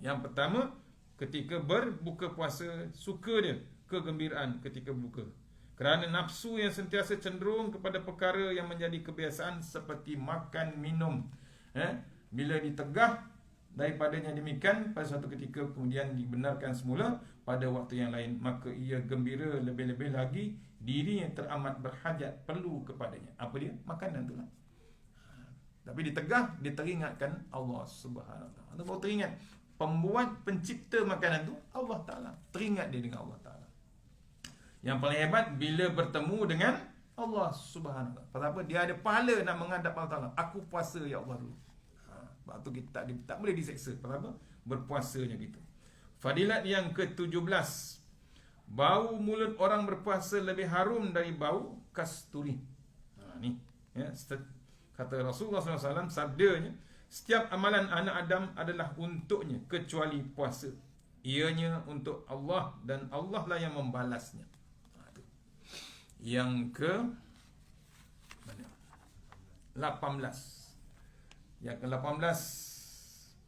Yang pertama, ketika berbuka puasa, suka dia kegembiraan ketika berbuka. Kerana nafsu yang sentiasa cenderung kepada perkara yang menjadi kebiasaan seperti makan, minum. Bila ditegah daripadanya demikian, pada suatu ketika kemudian dibenarkan semula pada waktu yang lain, maka ia gembira lebih-lebih lagi, dirinya teramat berhajat perlu kepadanya. Apa dia? Makanan tu lah. Tapi ditegah, dia teringatkan Allah Subhanahu Wa Taala. Baru teringat pembuat, pencipta makanan tu Allah Ta'ala. Teringat dia dengan Allah Ta'ala. Yang paling hebat, bila bertemu dengan Allah Subhanahu Wa Taala. Pasal apa? Dia ada pahala nak menghadap Allah Ta'ala. Aku puasa ya Allah dulu. Sebab tu kita tak boleh diseksa. Pasal apa? Berpuasanya kita. Fadilat yang ke-17, bau mulut orang berpuasa lebih harum dari bau kasturi. Ni kata Rasulullah SAW, sabdanya, setiap amalan anak Adam adalah untuknya kecuali puasa. Ianya untuk Allah dan Allah lah yang membalasnya. Yang ke 18. Yang ke-18,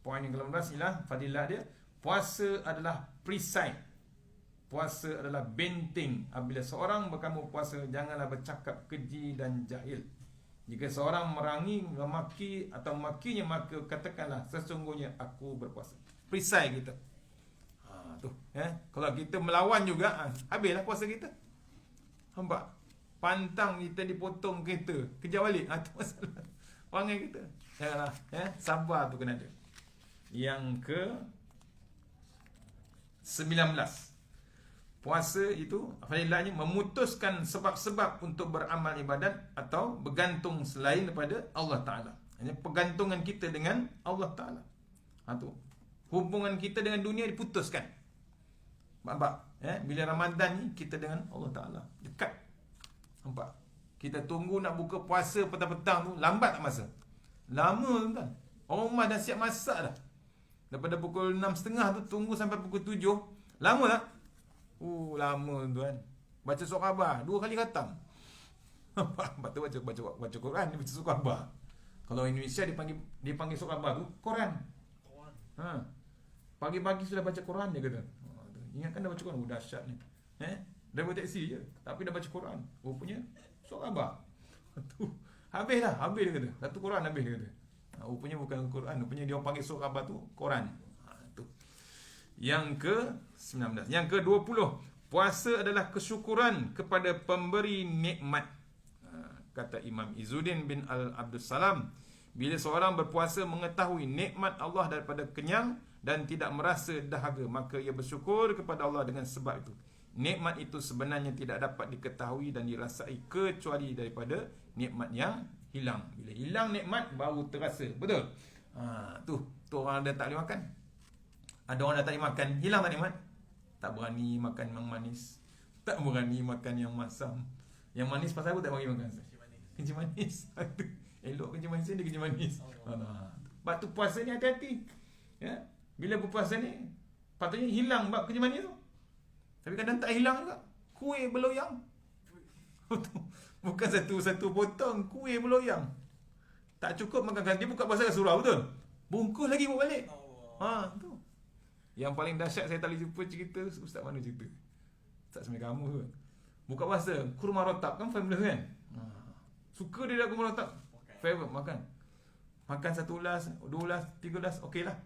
poin yang ke-18 ialah fadilat dia, puasa adalah perisai. Puasa adalah benteng. Apabila seorang berkamu puasa, janganlah bercakap keji dan jahil. Jika seorang merangi, memaki atau makinya, maka katakanlah sesungguhnya aku berpuasa. Perisai kita. Kalau kita melawan juga, habislah puasa kita. Nampak? Pantang kita dipotong kereta, kejar balik. Itu masalah perangai kita. Janganlah, sabar tu kena ada. Yang ke 19, puasa itu fadilatnya memutuskan sebab-sebab untuk beramal ibadat atau bergantung selain daripada Allah Ta'ala. Hanya pergantungan kita dengan Allah Ta'ala. Hubungan kita dengan dunia diputuskan. Nampak? Bila Ramadan ni kita dengan Allah Ta'ala dekat. Nampak? Kita tunggu nak buka puasa petang-petang tu, lambat tak masa? Lama tuan. Orang rumah dah siap masak dah. Daripada pukul 6.30 tu tunggu sampai pukul 7. Lama tak? Lama tuan. Baca surah khabar 2 kali khatam. Lepas tu baca Quran, dia baca surah khabar. Kalau Indonesia dipanggil surah khabar tu Quran. Pagi-pagi sudah baca Quran dia kata. Ingatkan dah baca Quran, dahsyat ni. Dah bawa taksi je, tapi dah baca Quran. Rupanya surah khabar. Tu habis dia kata. Satu Quran habis dia kata. Rupanya bukan Quran, rupanya dia orang panggil surah khabar tu Quran. Tu. Yang ke-19. Yang ke-20, puasa adalah kesyukuran kepada pemberi nikmat. Kata Imam Izzuddin bin Al-Abdus Salam, bila seorang berpuasa mengetahui nikmat Allah daripada kenyang dan tidak merasa dahaga, maka ia bersyukur kepada Allah dengan sebab itu. Nikmat itu sebenarnya tidak dapat diketahui dan dirasai kecuali daripada nikmat yang hilang. Bila hilang nikmat baru terasa. Betul? Tu orang dah tak boleh makan. Ada orang dah tak boleh makan, hilang tak nikmat? Tak berani makan yang manis, tak berani makan yang masam. Yang manis pasal apa tak bagi makan? Kencing manis. Elok kencing manis, dia kencing manis. Sebab tu puasa ni hati-hati. Ya? Bila berpuasa ni patutnya hilang bab kencing manis tu. Tapi kadang tak hilang juga. Kuih berloyang. Bukan satu potong, kuih berloyang. Tak cukup makan, dia buka puasa kat surau, betul? Bungkus lagi bawa balik. Tu. Yang paling dahsyat saya tak boleh jumpa cerita Ustaz mana cerita. Ustaz semai kamu tu. Buka puasa, kurma rotab kan famous kan? Suka dia dah kurma rotab. Favorite makan. Makan 1 ulas, 2 ulas, 3 ulas, okeylah.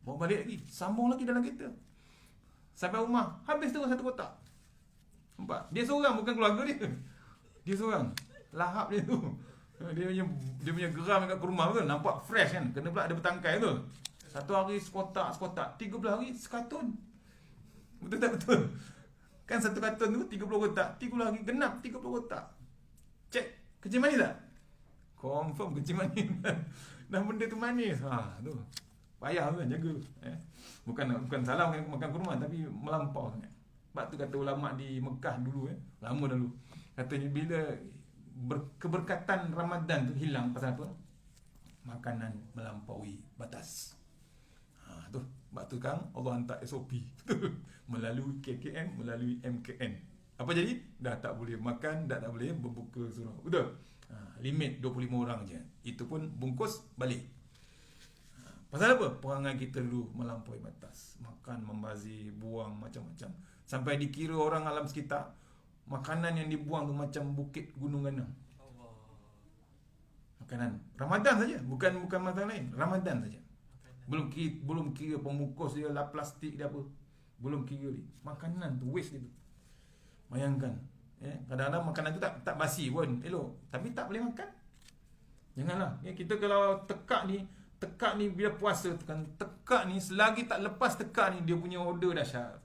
Bawa balik lagi, sambung lagi dalam kereta. Sampai rumah, habis terus 1 kotak. Nampak? Dia seorang, bukan keluarga dia. Dia seorang. Lahap dia tu. Dia punya geram dekat kurma tu, nampak fresh kan? Kena pula ada bertangkai tu. 1 hari sekotak, 13 hari sekatun. Betul tak betul? Kan 1 kartun tu 30 kotak, 30 hari genap 30 kotak. Cek, kencing manis tak? Confirm kencing manis. Dah benda tu manis. Tu. Payah kan jaga. Bukan salah makan kurma, tapi melampau sangat. Sebab tu kata ulama di Mekah dulu, lama dulu. Katanya bila keberkatan Ramadan tu hilang pasal apa? Makanan melampaui batas. Tu. Sebab tu kan Allah hantar SOP melalui KKM, melalui MKN. Apa jadi? Dah tak boleh makan, dah tak boleh berbuka surau. Betul? Limit 25 orang je. Itu pun bungkus balik. Pasal apa? Perangai kita dulu melampaui batas. Makan, membazir, buang macam-macam. Sampai dikira orang alam sekitar, makanan yang dibuang tu macam bukit gunung ganang. Makanan Ramadan saja, bukan makanan lain. Ramadan saja. Belum kira pembungkus dia lah, plastik dia apa. Belum kira ni. Makanan tu waste dia tu. Bayangkan, kadang-kadang makanan tu tak basi pun elok, tapi tak boleh makan. Janganlah. Kita kalau tekak ni bila puasa kan, tekak ni selagi tak lepas tekak ni dia punya order dahsyat.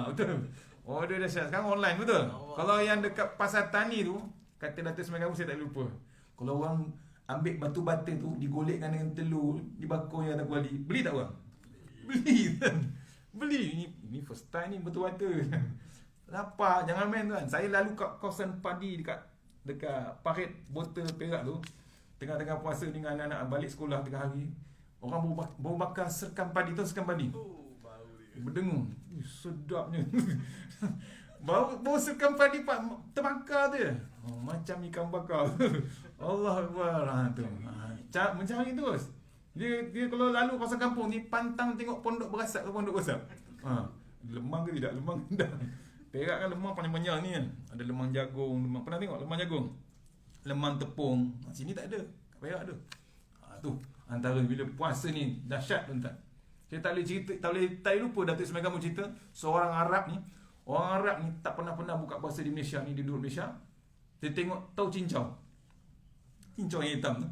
Betul. Order dahsyat. Sekarang online betul. Kalau yang dekat pasar tani tu, kata Datuk Semai kamu saya tak lupa. Kalau orang ambil batu bata tu digolekkan dengan telur, dibakurnya atas kuali, beli tak orang? Beli kan. Beli. Ini first time ni batu bata. Lapar, jangan main tuan. Saya lalu kat kawasan padi dekat parit botol Perak tu. Tengah-tengah puasa dengan anak-anak balik sekolah 3 hari. Orang baru bakar serkam padi tu, serkam padi. Berdengung. Sedapnya. Baru serkam padi terbakar tu. Macam ikan bakar. Allah Akbar. Tu. Mencari terus. Dia kalau lalu kawasan kampung ni pantang tengok pondok berasap ke pondok berasap. Lemang ke tidak? Lemang ke tidak? Perak kan lemang panjang-panjang ni kan. Ada lemang jagung, pernah tengok lemang jagung? Lemang tepung. Sini tak ada. Kat Perak ada. Tu antara bila puasa ni dahsyat tuan-tuan. Saya tak boleh lupa Datuk Semai kamu cerita seorang Arab ni. Orang Arab ni tak pernah buka puasa di Malaysia ni, di duduk Malaysia. Dia tengok tahu cincau. Cincau yang hitam tu.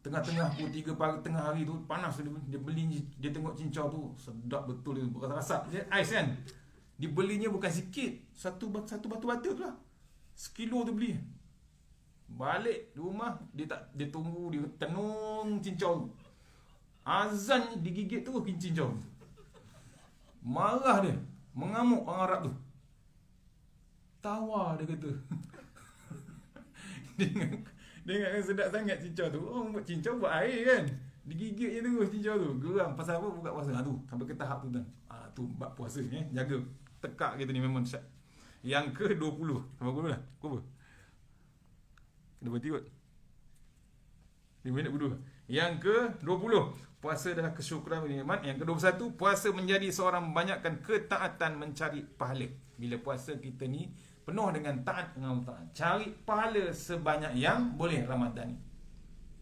Tengah-tengah pukul 3 pagi tengah hari tu panas dia beli, dia tengok cincau tu sedap betul dia rasa ais kan. Dibelinya bukan sikit, satu batu bata tu lah. 1 kilo tu beli. Balik di rumah dia tunggu, dia tenung cincau tu. Azan digigit tu cincau tu. Marah dia, mengamuk orang Arab tu. Tawa dia kata. Dia ingatkan sedap sangat cincau tu. Orang buat cincau buat air kan. Digigit je terus cincau tu. Geram pasal apa buka puasa. Tu sampai ke tahap tu tuan. Tu bab puasa ni jaga. Tekak kita ni memang syak. Yang ke-20. Sama dulu lah. Apa? Kena berhenti kot. 5 minit berdua. Yang ke-20, puasa adalah kesyukuran nikmat. Yang ke-21, puasa menjadi seorang banyakkan ketaatan mencari pahala. Bila puasa kita ni penuh dengan taat dengan Allah Ta'ala. Cari pahala sebanyak yang boleh Ramadan ni.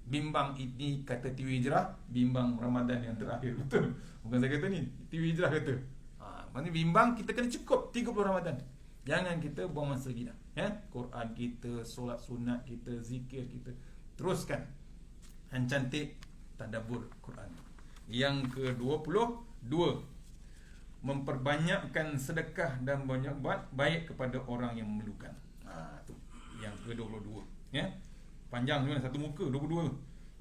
Bimbang ini kata TV Hijrah, bimbang Ramadan yang terakhir. Betul. Bukan saya kata ni, TV Hijrah kata. Maksudnya bimbang kita kena cukup 30 Ramadan. Jangan kita buang masa lagi dah. Ya? Quran kita, solat sunat kita, zikir kita. Teruskan. Yang cantik tadabbur Quran. Yang ke-22, memperbanyakkan sedekah dan banyak buat baik kepada orang yang memerlukan. Tu. Yang ke-22, ya. Panjang sebenarnya satu muka 22 tu.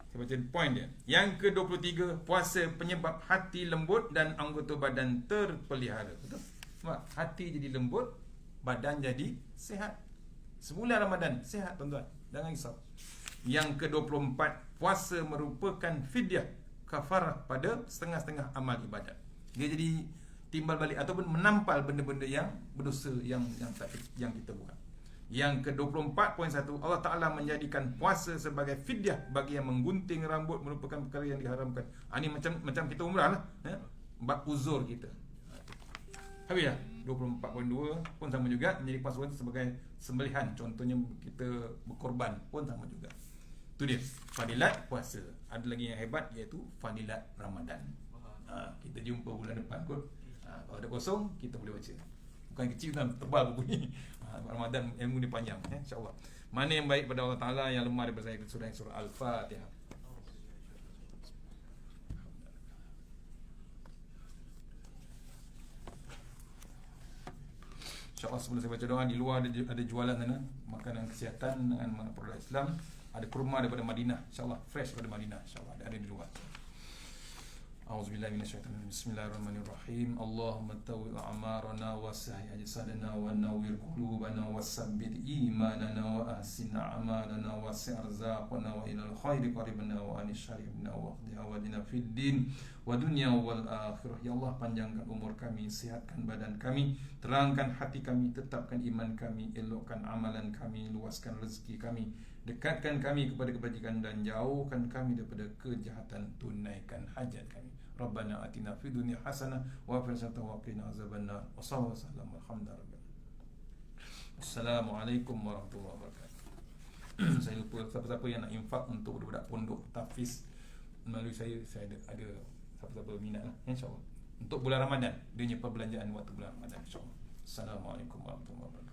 Saya baca poin dia. Yang ke-23, puasa penyebab hati lembut dan anggota badan terpelihara. Betul? Sebab hati jadi lembut, badan jadi sihat. Sebulan Ramadan sihat tuan-tuan. Jangan risau. Yang ke-24, puasa merupakan fidyah kafarah pada setengah-setengah amal ibadat. Dia jadi timbal balik ataupun menampal benda-benda yang berdosa yang kita buat. Yang ke-24.1, Allah Ta'ala menjadikan puasa sebagai fidyah bagi yang menggunting rambut merupakan perkara yang diharamkan. Ini macam kita umrah lah, ya? Bab uzur kita. Habis dah. 24.2 pun sama juga, menjadi puasa itu sebagai sembelihan. Contohnya kita berkorban pun sama juga. Itu dia fadilat puasa. Ada lagi yang hebat, iaitu fadilat Ramadan. Kita jumpa bulan depan kot. Kalau ada kosong, kita boleh baca. Bukan kecil dan tebal buku ni. Ramadan ilmu ni panjang, ya, insya-Allah. Mana yang baik pada Allah Taala, yang lemah daripada saya, surah Al-Fatihah. InsyaAllah sebelum saya baca doa, di luar ada jualan sana makanan kesihatan dengan produk Islam. Ada kurma daripada Madinah, insyaAllah fresh daripada Madinah, insyaAllah ada di luar. A'udzubillahi minasyaitonir Bismillahirrahmanirrahim. Allahumma tawil a'marana wa sahih ajsadana wa nawwir qulubana wa sabbit imanana wa ahsin a'malana wa si' arzaqana wa ilal khairi qaribna wa anish syaribna wa qdi hawadina fid din wa dunya wal akhirah. Ya Allah, panjangkan umur kami, sihatkan badan kami, terangkan hati kami, tetapkan iman kami, elokkan amalan kami, luaskan rezeki kami, dekatkan kami kepada kebajikan dan jauhkan kami daripada kejahatan, tunaikan hajat kami. Rabbana atina fid dunya hasanah wa fil akhirati wa qina azabannar. Wa sallallahu alaihi wasallam. Alhamdulillah. Assalamualaikum warahmatullahi wabarakatuh. Saya lupa siapa-siapa yang nak infak untuk budak-budak pondok tahfiz melalui saya ada siapa-siapa minat lah, insya-Allah. Untuk bulan Ramadan, dia punya perbelanjaan waktu bulan Ramadan, insya-Allah. Assalamualaikum warahmatullahi wabarakatuh.